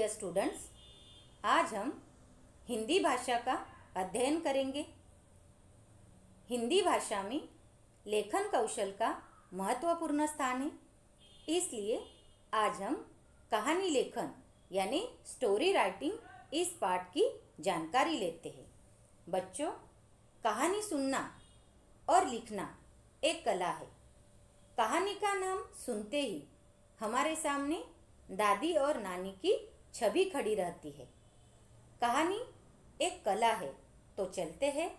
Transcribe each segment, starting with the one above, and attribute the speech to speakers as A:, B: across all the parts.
A: Dear students, आज हम हिंदी भाषा का अध्ययन करेंगे। हिंदी भाषा में लेखन कौशल का महत्वपूर्ण स्थान है, इसलिए आज हम कहानी लेखन यानी स्टोरी राइटिंग इस पाठ की जानकारी लेते हैं। बच्चों, कहानी सुनना और लिखना एक कला है। कहानी का नाम सुनते ही हमारे सामने दादी और नानी की छवि खड़ी रहती है। कहानी एक कला है, तो चलते हैं।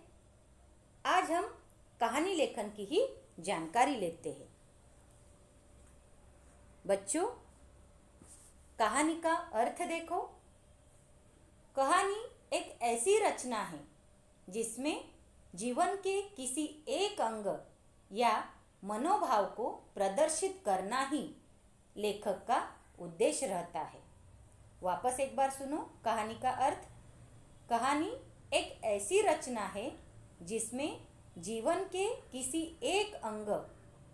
A: आज हम कहानी लेखन की ही जानकारी लेते हैं। बच्चों, कहानी का अर्थ देखो। कहानी एक ऐसी रचना है जिसमें जीवन के किसी एक अंग या मनोभाव को प्रदर्शित करना ही लेखक का उद्देश्य रहता है। वापस एक बार सुनो कहानी का अर्थ। कहानी एक ऐसी रचना है जिसमें जीवन के किसी एक अंग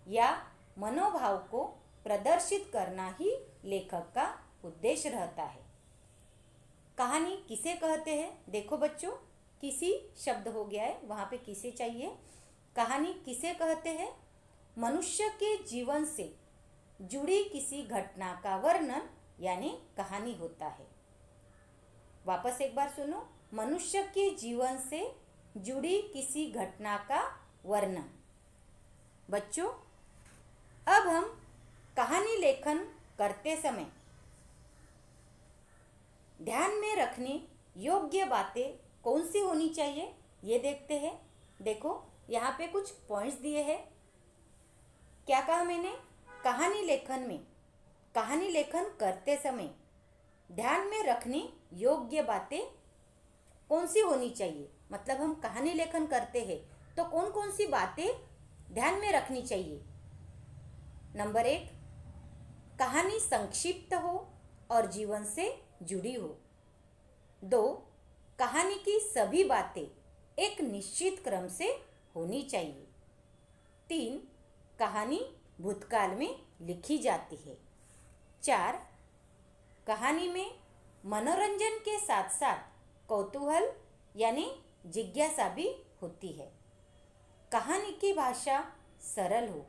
A: या मनोभाव को प्रदर्शित करना ही लेखक का उद्देश्य रहता है। कहानी किसे कहते हैं? देखो बच्चों, किसी शब्द हो गया है, वहाँ पे किसे चाहिए। कहानी किसे कहते हैं? मनुष्य के जीवन से जुड़ी किसी घटना का वर्णन यानी कहानी होता है। वापस एक बार सुनो, मनुष्य के जीवन से जुड़ी किसी घटना का वर्णन। बच्चों, अब हम कहानी लेखन करते समय ध्यान में रखने योग्य बातें कौन सी होनी चाहिए ये देखते हैं। देखो, यहाँ पे कुछ पॉइंट्स दिए हैं। क्या कहा मैंने? कहानी लेखन करते समय ध्यान में रखने योग्य बातें कौन सी होनी चाहिए। मतलब हम कहानी लेखन करते हैं तो कौन कौन सी बातें ध्यान में रखनी चाहिए। नंबर 1, कहानी संक्षिप्त हो और जीवन से जुड़ी हो। 2, कहानी की सभी बातें एक निश्चित क्रम से होनी चाहिए। 3, कहानी भूतकाल में लिखी जाती है। 4, कहानी में मनोरंजन के साथ साथ कौतूहल यानी जिज्ञासा भी होती है। कहानी की भाषा सरल हो।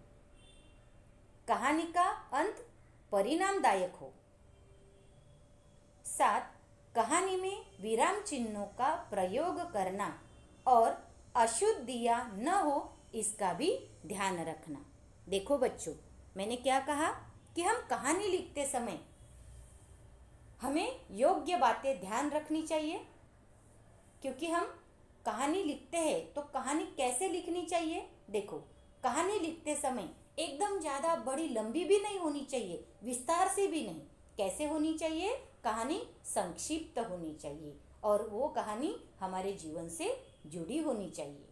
A: कहानी का अंत परिणामदायक हो। 7, कहानी में विराम चिन्हों का प्रयोग करना और अशुद्धियाँ न हो इसका भी ध्यान रखना। देखो बच्चों, मैंने क्या कहा कि हम कहानी लिखते समय हमें योग्य बातें ध्यान रखनी चाहिए, क्योंकि हम कहानी लिखते हैं तो कहानी कैसे लिखनी चाहिए। देखो, कहानी लिखते समय एकदम ज़्यादा बड़ी लंबी भी नहीं होनी चाहिए, विस्तार से भी नहीं। कैसे होनी चाहिए? कहानी संक्षिप्त होनी चाहिए और वो कहानी हमारे जीवन से जुड़ी होनी चाहिए।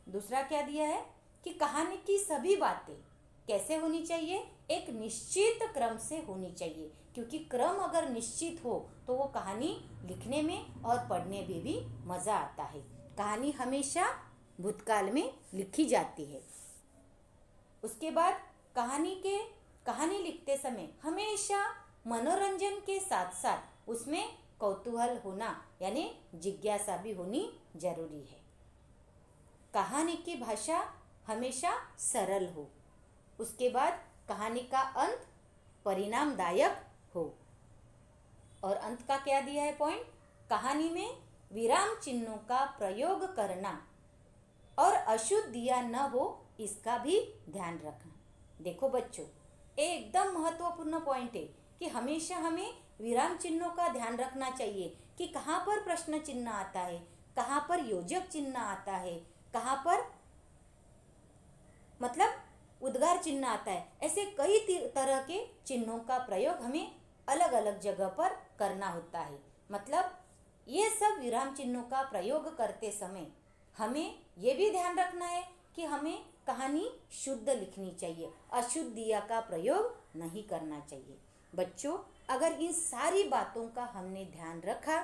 A: दूसरा क्या दिया है कि कहानी की सभी बातें कैसे होनी चाहिए? एक निश्चित क्रम से होनी चाहिए, क्योंकि क्रम अगर निश्चित हो तो वो कहानी लिखने में और पढ़ने में भी मज़ा आता है। कहानी हमेशा भूतकाल में लिखी जाती है। उसके बाद कहानी लिखते समय हमेशा मनोरंजन के साथ साथ उसमें कौतूहल होना यानी जिज्ञासा भी होनी जरूरी है। कहानी की भाषा हमेशा सरल हो। उसके बाद कहानी का अंत परिणामदायक हो। और अंत का क्या दिया है पॉइंट? कहानी में विराम चिन्हों का प्रयोग करना और अशुद्धियाँ न हो इसका भी ध्यान रखना। देखो बच्चों, एकदम महत्वपूर्ण पॉइंट है कि हमेशा हमें विराम चिन्हों का ध्यान रखना चाहिए कि कहाँ पर प्रश्न चिन्ह आता है, कहाँ पर योजक चिन्ह आता है, कहाँ पर मतलब उद्गार चिन्ह आता है। ऐसे कई तरह के चिन्हों का प्रयोग हमें अलग अलग जगह पर करना होता है। मतलब ये सब विराम चिन्हों का प्रयोग करते समय हमें ये भी ध्यान रखना है कि हमें कहानी शुद्ध लिखनी चाहिए, अशुद्धियाँ का प्रयोग नहीं करना चाहिए। बच्चों, अगर इन सारी बातों का हमने ध्यान रखा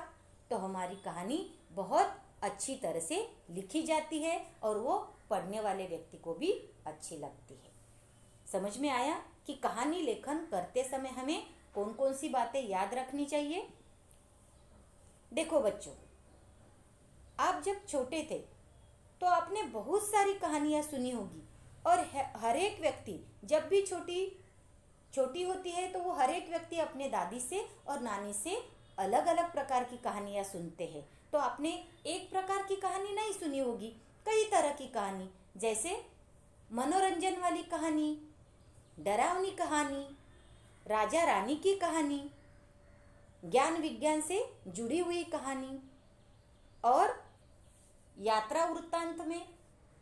A: तो हमारी कहानी बहुत अच्छी तरह से लिखी जाती है और वो पढ़ने वाले व्यक्ति को भी अच्छी लगती है। समझ में आया कि कहानी लेखन करते समय हमें कौन कौन सी बातें याद रखनी चाहिए। देखो बच्चों, आप जब छोटे थे तो आपने बहुत सारी कहानियाँ सुनी होगी। और हर एक व्यक्ति जब भी छोटी छोटी होती है तो वो हर एक व्यक्ति अपने दादी से और नानी से अलग अलग प्रकार की कहानियाँ सुनते हैं। तो आपने एक प्रकार की कहानी नहीं सुनी होगी, कई तरह की कहानी, जैसे मनोरंजन वाली कहानी, डरावनी कहानी, राजा रानी की कहानी, ज्ञान विज्ञान से जुड़ी हुई कहानी, और यात्रा वृत्तांत में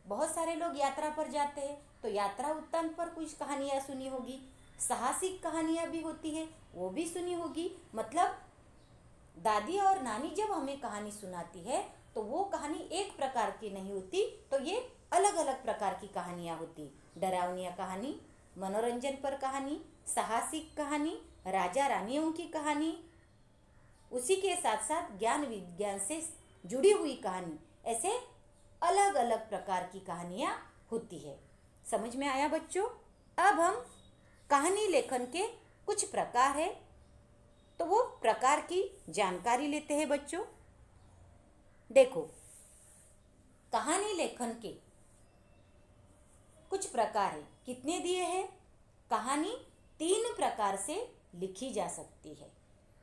A: बहुत सारे लोग यात्रा पर जाते हैं तो यात्रा वृत्तांत पर कुछ कहानियाँ सुनी होगी। साहसिक कहानियाँ भी होती है, वो भी सुनी होगी। मतलब दादी और नानी जब हमें कहानी सुनाती है तो वो कहानी एक प्रकार की नहीं होती, तो ये अलग अलग प्रकार की कहानियाँ होती। डरावनी कहानी, मनोरंजन पर कहानी, साहसिक कहानी, राजा रानियों की कहानी, उसी के साथ साथ ज्ञान विज्ञान से जुड़ी हुई कहानी, ऐसे अलग अलग प्रकार की कहानियाँ होती है। समझ में आया बच्चों? अब हम कहानी लेखन के कुछ प्रकार है तो वो प्रकार की जानकारी लेते हैं बच्चों। देखो, कहानी लेखन के कुछ प्रकार है। कितने दिए हैं? कहानी 3 प्रकार से लिखी जा सकती है।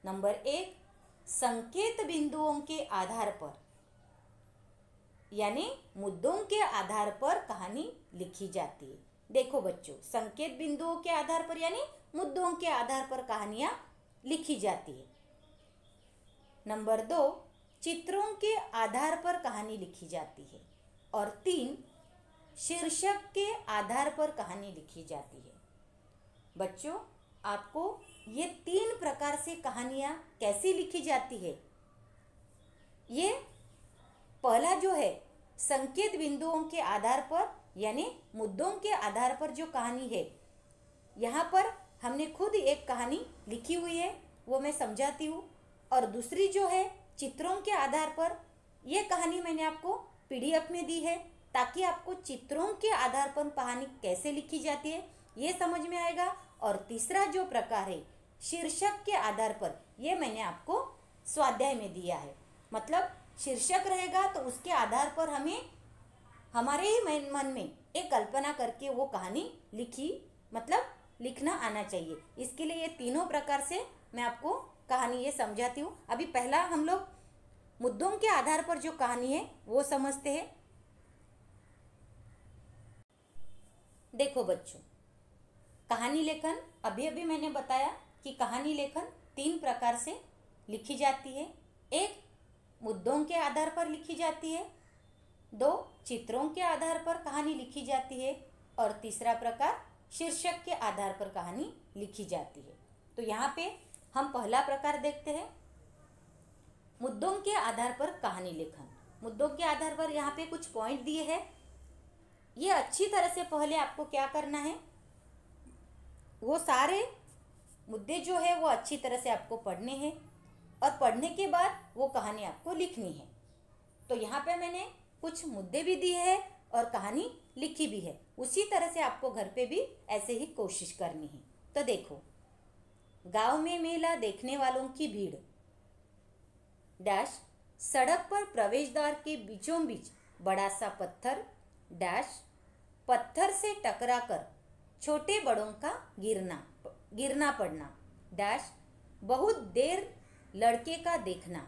A: नंबर 1, संकेत बिंदुओं के आधार पर, यानी मुद्दों के आधार पर कहानी लिखी जाती है। देखो बच्चों, संकेत बिंदुओं के आधार पर यानी मुद्दों के आधार पर कहानियाँ लिखी जाती है। नंबर 2, चित्रों के आधार पर कहानी लिखी जाती है। और 3, शीर्षक के आधार पर कहानी लिखी जाती है। बच्चों, आपको ये 3 प्रकार से कहानियाँ कैसी लिखी जाती है, ये पहला जो है संकेत बिंदुओं के आधार पर यानी मुद्दों के आधार पर जो कहानी है, यहाँ पर हमने खुद एक कहानी लिखी हुई है, वो मैं समझाती हूँ। और दूसरी जो है चित्रों के आधार पर, ये कहानी मैंने आपको पीडीएफ में दी है ताकि आपको चित्रों के आधार पर कहानी कैसे लिखी जाती है ये समझ में आएगा। और तीसरा जो प्रकार है शीर्षक के आधार पर, ये मैंने आपको स्वाध्याय में दिया है। मतलब शीर्षक रहेगा तो उसके आधार पर हमें हमारे ही मन में एक कल्पना करके वो कहानी लिखना आना चाहिए। इसके लिए ये तीनों प्रकार से मैं आपको कहानी ये समझाती हूँ। अभी पहला हम लोग मुद्दों के आधार पर जो कहानी है वो समझते हैं। देखो बच्चों, कहानी लेखन अभी मैंने बताया कि कहानी लेखन 3 प्रकार से लिखी जाती है। एक, मुद्दों के आधार पर लिखी जाती है। 2, चित्रों के आधार पर कहानी लिखी जाती है। और तीसरा प्रकार शीर्षक के आधार पर कहानी लिखी जाती है। तो यहाँ पे हम पहला प्रकार देखते हैं, मुद्दों के आधार पर कहानी लेखन। मुद्दों के आधार पर यहाँ पे कुछ पॉइंट दिए हैं। ये अच्छी तरह से पहले आपको क्या करना है, वो सारे मुद्दे जो है वो अच्छी तरह से आपको पढ़ने हैं और पढ़ने के बाद वो कहानी आपको लिखनी है। तो यहाँ पे मैंने कुछ मुद्दे भी दिए हैं और कहानी लिखी भी है। उसी तरह से आपको घर पे भी ऐसे ही कोशिश करनी है। तो देखो, गांव में मेला देखने वालों की भीड़, डैश, सड़क पर प्रवेश द्वार के बीचों बीच बड़ा सा पत्थर, डैश, पत्थर से टकराकर छोटे बड़ों का गिरना पड़ना, डैश, बहुत देर लड़के का देखना,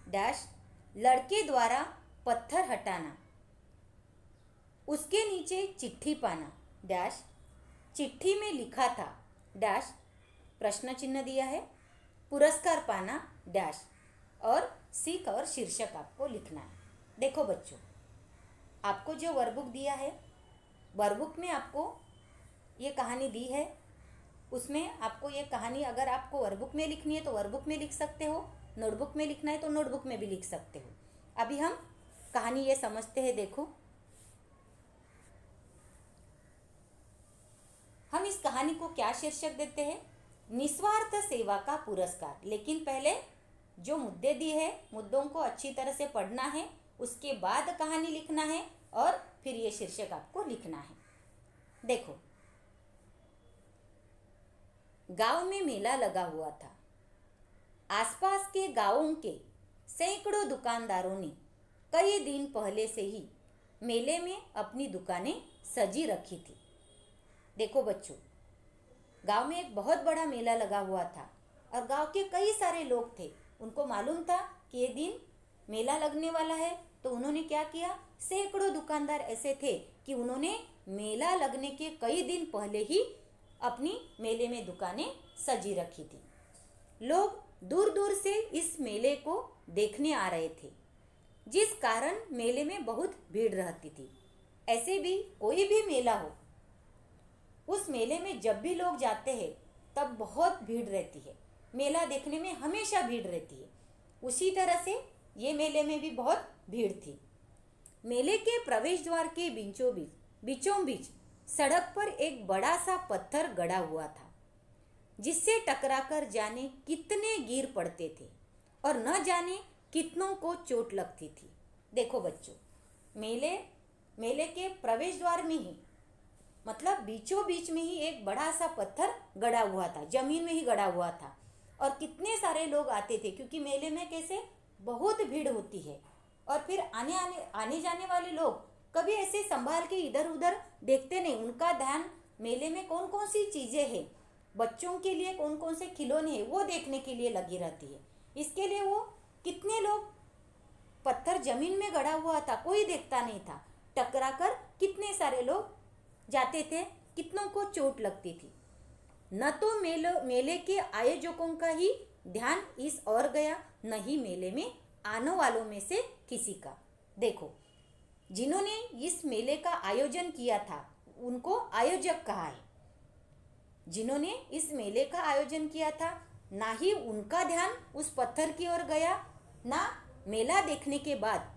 A: डैश, लड़के द्वारा पत्थर हटाना, उसके नीचे चिट्ठी पाना, डैश, चिट्ठी में लिखा था, डैश, प्रश्न चिन्ह दिया है, पुरस्कार पाना, डैश, और सीख और शीर्षक आपको लिखना है। देखो बच्चों, आपको जो वर्कबुक दिया है, वर्कबुक में आपको ये कहानी दी है, उसमें आपको ये कहानी अगर आपको वर्कबुक में लिखनी है तो वर्कबुक में लिख सकते हो, नोटबुक में लिखना है तो नोटबुक में भी लिख सकते हो। अभी हम कहानी ये समझते हैं। देखो, हम इस कहानी को क्या शीर्षक देते हैं, निस्वार्थ सेवा का पुरस्कार। लेकिन पहले जो मुद्दे दिए हैं, मुद्दों को अच्छी तरह से पढ़ना है, उसके बाद कहानी लिखना है और फिर ये शीर्षक आपको लिखना है। देखो, गांव में मेला लगा हुआ था। आसपास के गांवों के सैकड़ों दुकानदारों ने कई दिन पहले से ही मेले में अपनी दुकानें सजी रखी थी। देखो बच्चों, गांव में एक बहुत बड़ा मेला लगा हुआ था और गांव के कई सारे लोग थे। उनको मालूम था कि ये दिन मेला लगने वाला है, तो उन्होंने क्या किया, सैकड़ों दुकानदार ऐसे थे कि उन्होंने मेला लगने के कई दिन पहले ही अपनी मेले में दुकानें सजी रखी थी। लोग दूर दूर से इस मेले को देखने आ रहे थे, जिस कारण मेले में बहुत भीड़ रहती थी। ऐसे भी कोई भी मेला हो, उस मेले में जब भी लोग जाते हैं तब बहुत भीड़ रहती है। मेला देखने में हमेशा भीड़ रहती है। उसी तरह से ये मेले में भी बहुत भीड़ थी। मेले के प्रवेश द्वार के बीचों बीच सड़क पर एक बड़ा सा पत्थर गड़ा हुआ था, जिससे टकराकर जाने कितने गिर पड़ते थे और न जाने कितनों को चोट लगती थी। देखो बच्चों, मेले के प्रवेश द्वार में ही, मतलब बीचों बीच में ही एक बड़ा सा पत्थर गड़ा हुआ था, जमीन में ही गड़ा हुआ था। और कितने सारे लोग आते थे, क्योंकि मेले में कैसे बहुत भीड़ होती है। और फिर आने जाने वाले लोग कभी ऐसे संभाल के इधर उधर देखते नहीं। उनका ध्यान मेले में कौन कौन सी चीज़ें हैं, बच्चों के लिए कौन कौन से खिलौने हैं, वो देखने के लिए लगी रहती है। इसके लिए वो कितने लोग, पत्थर जमीन में गड़ा हुआ था, कोई देखता नहीं था, टकरा कर कितने सारे लोग जाते थे, कितनों को चोट लगती थी। न तो मेले के आयोजकों का ही ध्यान इस ओर गया, न ही मेले में आने वालों में से किसी का। देखो, जिन्होंने इस मेले का आयोजन किया था उनको आयोजक कहा है। जिन्होंने इस मेले का आयोजन किया था, ना ही उनका ध्यान उस पत्थर की ओर गया, ना मेला देखने के बाद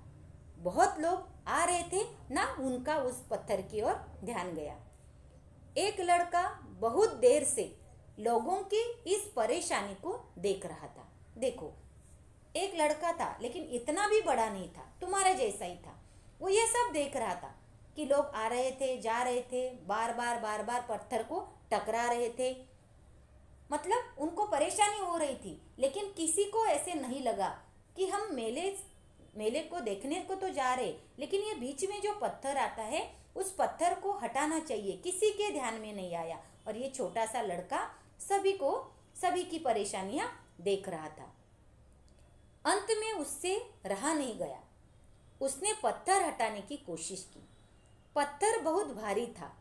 A: बहुत लोग आ रहे थे, ना उनका उस पत्थर की ओर ध्यान गया। एक लड़का बहुत देर से लोगों की इस परेशानी को देख रहा था। देखो, एक लड़का था, लेकिन इतना भी बड़ा नहीं था, तुम्हारे जैसा ही था। वो ये सब देख रहा था कि लोग आ रहे थे, जा रहे थे, बार बार पत्थर को टकरा रहे थे, मतलब उनको परेशानी हो रही थी। लेकिन किसी को ऐसे नहीं लगा कि हम मेले को देखने को तो जा रहे, लेकिन ये बीच में जो पत्थर आता है उस पत्थर को हटाना चाहिए। किसी के ध्यान में नहीं आया। और ये छोटा सा लड़का सभी की परेशानियां देख रहा था। अंत में उससे रहा नहीं गया, उसने पत्थर हटाने की कोशिश की। पत्थर बहुत भारी था,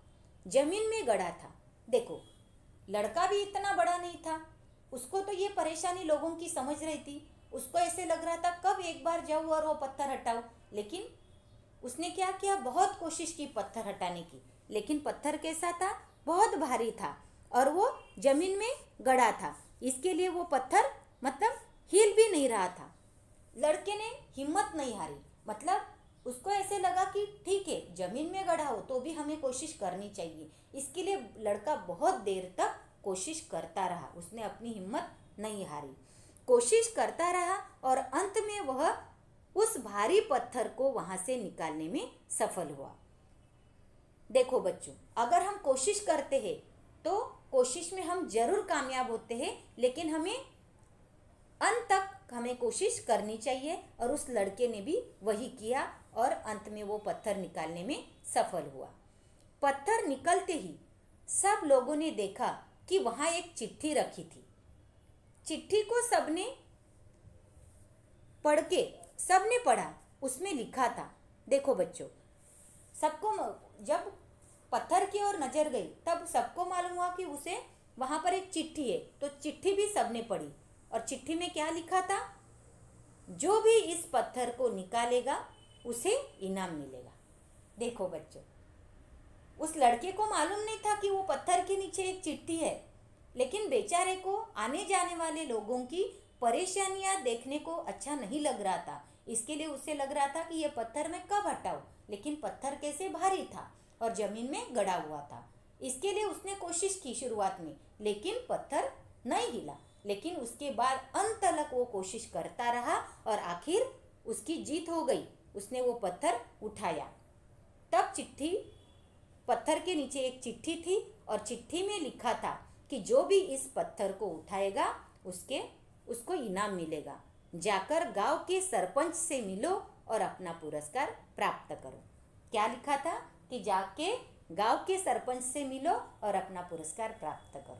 A: जमीन में गड़ा था। देखो, लड़का भी इतना बड़ा नहीं था, उसको तो ये परेशानी लोगों की समझ रही थी। उसको ऐसे लग रहा था कब एक बार जाऊँ और वो पत्थर हटाऊँ। लेकिन उसने क्या किया, बहुत कोशिश की पत्थर हटाने की, लेकिन पत्थर कैसा था, बहुत भारी था और वो जमीन में गड़ा था। इसके लिए वो पत्थर मतलब हिल भी नहीं रहा था। लड़के ने हिम्मत नहीं हारी, मतलब उसको ऐसे लगा कि ठीक है, जमीन में गड़ा हो तो भी हमें कोशिश करनी चाहिए। इसके लिए लड़का बहुत देर तक कोशिश करता रहा, उसने अपनी हिम्मत नहीं हारी, कोशिश करता रहा और अंत में वह उस भारी पत्थर को वहां से निकालने में सफल हुआ। देखो बच्चों, अगर हम कोशिश करते हैं तो कोशिश में हम जरूर कामयाब होते हैं, लेकिन हमें अंत तक हमें कोशिश करनी चाहिए। और उस लड़के ने भी वही किया और अंत में वो पत्थर निकालने में सफल हुआ। पत्थर निकलते ही सब लोगों ने देखा कि वहाँ एक चिट्ठी रखी थी। चिट्ठी को सबने पढ़ा, उसमें लिखा था। देखो बच्चों, सबको जब पत्थर की ओर नजर गई तब सबको मालूम हुआ कि उसे वहाँ पर एक चिट्ठी है। तो चिट्ठी भी सबने पढ़ी और चिट्ठी में क्या लिखा था, जो भी इस पत्थर को निकालेगा उसे इनाम मिलेगा। देखो बच्चों, उस लड़के को मालूम नहीं था कि वो पत्थर के नीचे एक चिट्ठी है, लेकिन बेचारे को आने जाने वाले लोगों की परेशानियां देखने को अच्छा नहीं लग रहा था। इसके लिए उसे लग रहा था कि ये पत्थर मैं कब हटाऊं, लेकिन पत्थर कैसे भारी था और जमीन में गड़ा हुआ था। इसके लिए उसने कोशिश की शुरुआत में, लेकिन पत्थर नहीं हिला। लेकिन उसके बाद अंत तक वो कोशिश करता रहा और आखिर उसकी जीत हो गई। उसने वो पत्थर उठाया। तब पत्थर के नीचे एक चिट्ठी थी और चिट्ठी में लिखा था कि जो भी इस पत्थर को उठाएगा उसको इनाम मिलेगा। जाकर गांव के सरपंच से मिलो और अपना पुरस्कार प्राप्त करो। क्या लिखा था कि जाके गांव के सरपंच से मिलो और अपना पुरस्कार प्राप्त करो।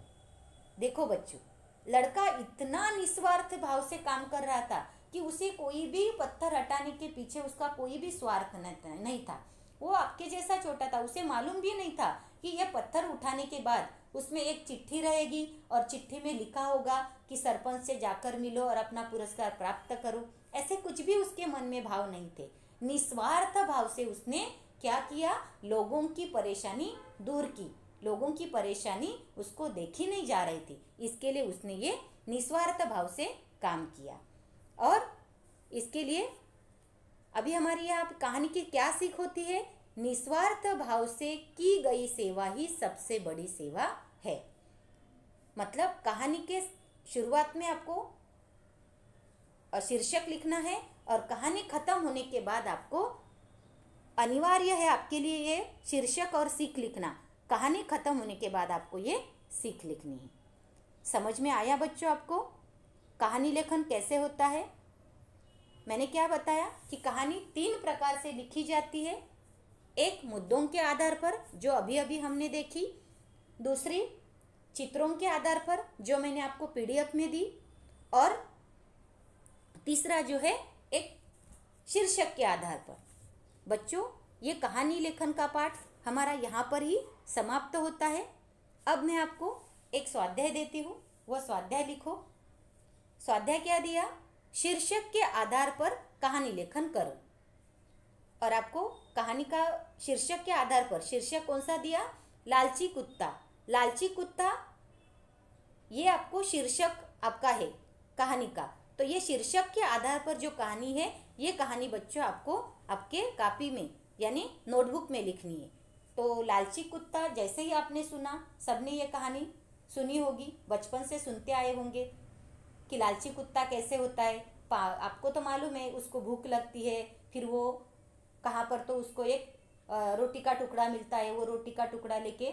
A: देखो बच्चों, लड़का इतना निस्वार्थ भाव से काम कर रहा था कि उसे कोई भी पत्थर हटाने के पीछे उसका कोई भी स्वार्थ नहीं था। वो आपके जैसा छोटा था, उसे मालूम भी नहीं था कि यह पत्थर उठाने के बाद उसमें एक चिट्ठी रहेगी और चिट्ठी में लिखा होगा कि सरपंच से जाकर मिलो और अपना पुरस्कार प्राप्त करो। ऐसे कुछ भी उसके मन में भाव नहीं थे। निस्वार्थ भाव से उसने क्या किया, लोगों की परेशानी दूर की। लोगों की परेशानी उसको देखी नहीं जा रही थी, इसके लिए उसने ये निस्वार्थ भाव से काम किया। और इसके लिए अभी हमारी यहाँ कहानी की क्या सीख होती है? निस्वार्थ भाव से की गई सेवा ही सबसे बड़ी सेवा है। मतलब कहानी के शुरुआत में आपको शीर्षक लिखना है और कहानी खत्म होने के बाद आपको अनिवार्य है आपके लिए ये शीर्षक और सीख लिखना। कहानी खत्म होने के बाद आपको ये सीख लिखनी है। समझ में आया बच्चों आपको कहानी लेखन कैसे होता है? मैंने क्या बताया कि कहानी 3 प्रकार से लिखी जाती है। एक, मुद्दों के आधार पर जो अभी अभी हमने देखी। दूसरी, चित्रों के आधार पर जो मैंने आपको पीडीएफ में दी। और तीसरा जो है एक शीर्षक के आधार पर। बच्चों, ये कहानी लेखन का पाठ हमारा यहाँ पर ही समाप्त होता है। अब मैं आपको एक स्वाध्याय देती हूँ, वह स्वाध्याय लिखो। स्वाध्याय क्या दिया? शीर्षक के आधार पर कहानी लेखन करो। और आपको कहानी का शीर्षक के आधार पर शीर्षक कौन सा दिया? लालची कुत्ता। लालची कुत्ता ये आपको शीर्षक आपका है कहानी का। तो ये शीर्षक के आधार पर जो कहानी है, ये कहानी बच्चों आपको आपके कॉपी में यानी नोटबुक में लिखनी है। तो लालची कुत्ता जैसे ही आपने सुना, सबने ये कहानी सुनी होगी, बचपन से सुनते आए होंगे कि लालची कुत्ता कैसे होता है। आपको तो मालूम है, उसको भूख लगती है, फिर वो कहाँ पर तो उसको एक रोटी का टुकड़ा मिलता है, वो रोटी का टुकड़ा लेके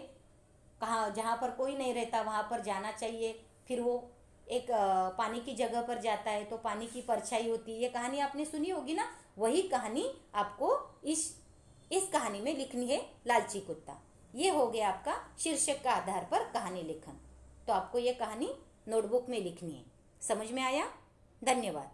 A: कहाँ जहाँ पर कोई नहीं रहता वहाँ पर जाना चाहिए। फिर वो एक पानी की जगह पर जाता है तो पानी की परछाई होती है। ये कहानी आपने सुनी होगी ना, वही कहानी आपको इस कहानी में लिखनी है, लालची कुत्ता। ये हो गया आपका शीर्षक का आधार पर कहानी लेखन। तो आपको ये कहानी नोटबुक में लिखनी है। समझ में आया? धन्यवाद।